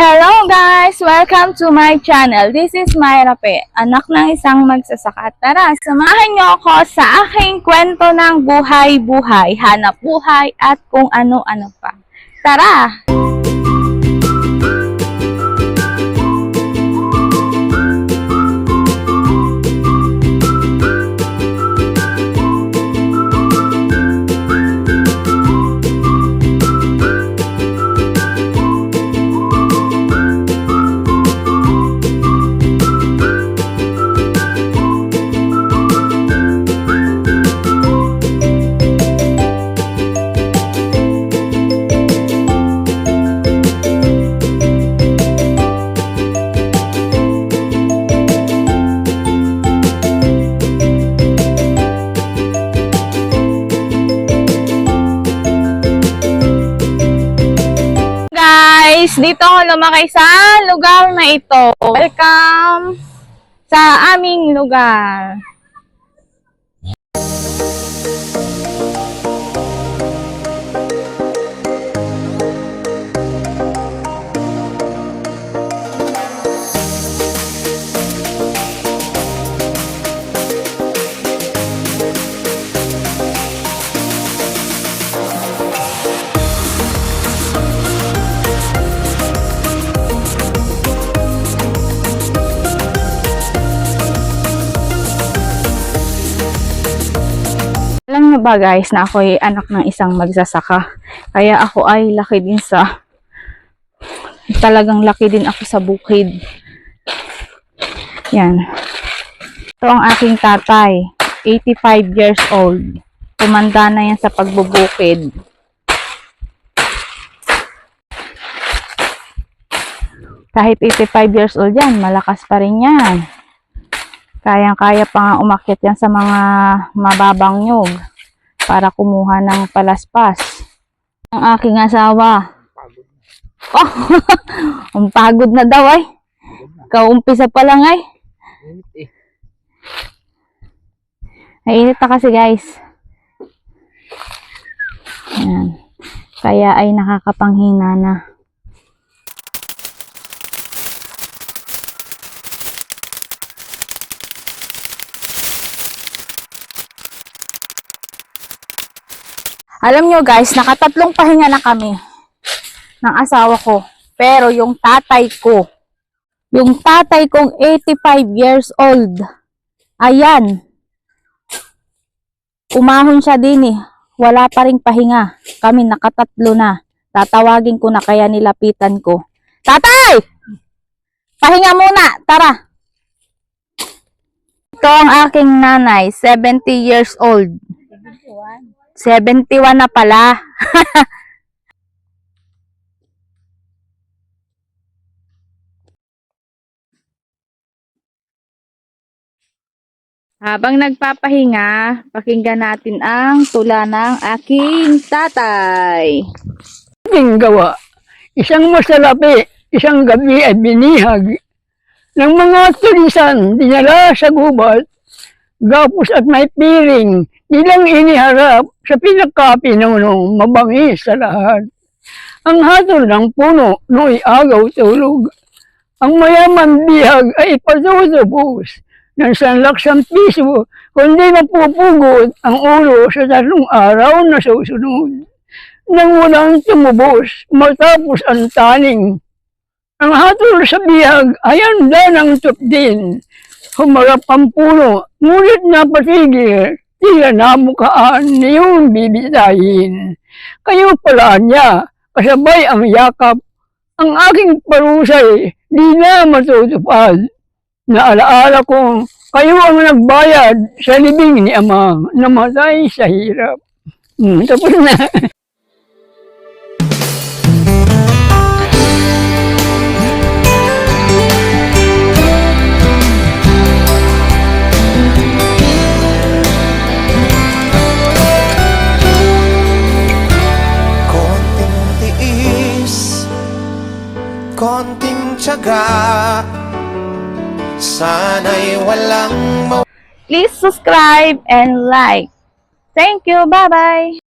Hello guys! Welcome to my channel. This is Myra Pe, anak ng isang magsasaka. Tara, samahan niyo ako sa aking kwento ng buhay-buhay, hanap buhay at kung ano-ano pa. Tara! Guys, dito ako lumaki sa lugar na ito. Welcome sa aming lugar. Alam niyo ba guys na ako ay anak ng isang magsasaka. Kaya ako ay laki din sa, talagang laki din ako sa bukid. Yan. Ito ang aking tatay. 85 years old. Tumanda na yan sa pagbubukid. Kahit 85 years old yan, malakas pa rin yan. Kayang-kaya pa nga umakyat yan sa mga mababang nyug para kumuha ng palaspas. Ang aking asawa. Oh, ang pagod na daw ay. Kaumpisa pa lang ay. Nainit na kasi guys. Ayan. Kaya ay nakakapanghina na. Alam nyo guys, nakatatlong pahinga na kami ng asawa ko. Pero yung tatay kong 85 years old, ayan, umahon siya din eh. Wala pa ring pahinga. Kami nakatatlo na. Tatawagin ko na kaya nilapitan ko. Tatay! Pahinga muna, tara! Ito ang aking nanay, 70 years old. 71 na pala. Habang nagpapahinga, pakinggan natin ang tula ng aking tatay. Ating gawa, isang masalapi, isang gabi ay binihag ng mga tulisan, dinala sa gubat, gapos at may piring, nilang iniharap sa pinakapinunong mabangis sa lahat. Ang hatol ng puno, no'y agaw tulog. Ang mayaman bihag ay ipatutubos ng sanlaksang piso, kundi mapupugot ang ulo sa 3 araw na susunod. Nang walang tumubos, matapos ang taning. Ang hatol sa bihag ay handa ng tupdin. Humarap ang puno, ngunit napatigil, tila namukaan niyong bibitahin. Kayo pala niya, kasabay ang yakap, ang aking parusay, di na matutupad. Naalaala kong kayo ang nagbayad sa libing ni Ama, namatay sa hirap. Tapos na. Konting tiyaga, sana'y walang Please subscribe and like. Thank you. Bye-bye.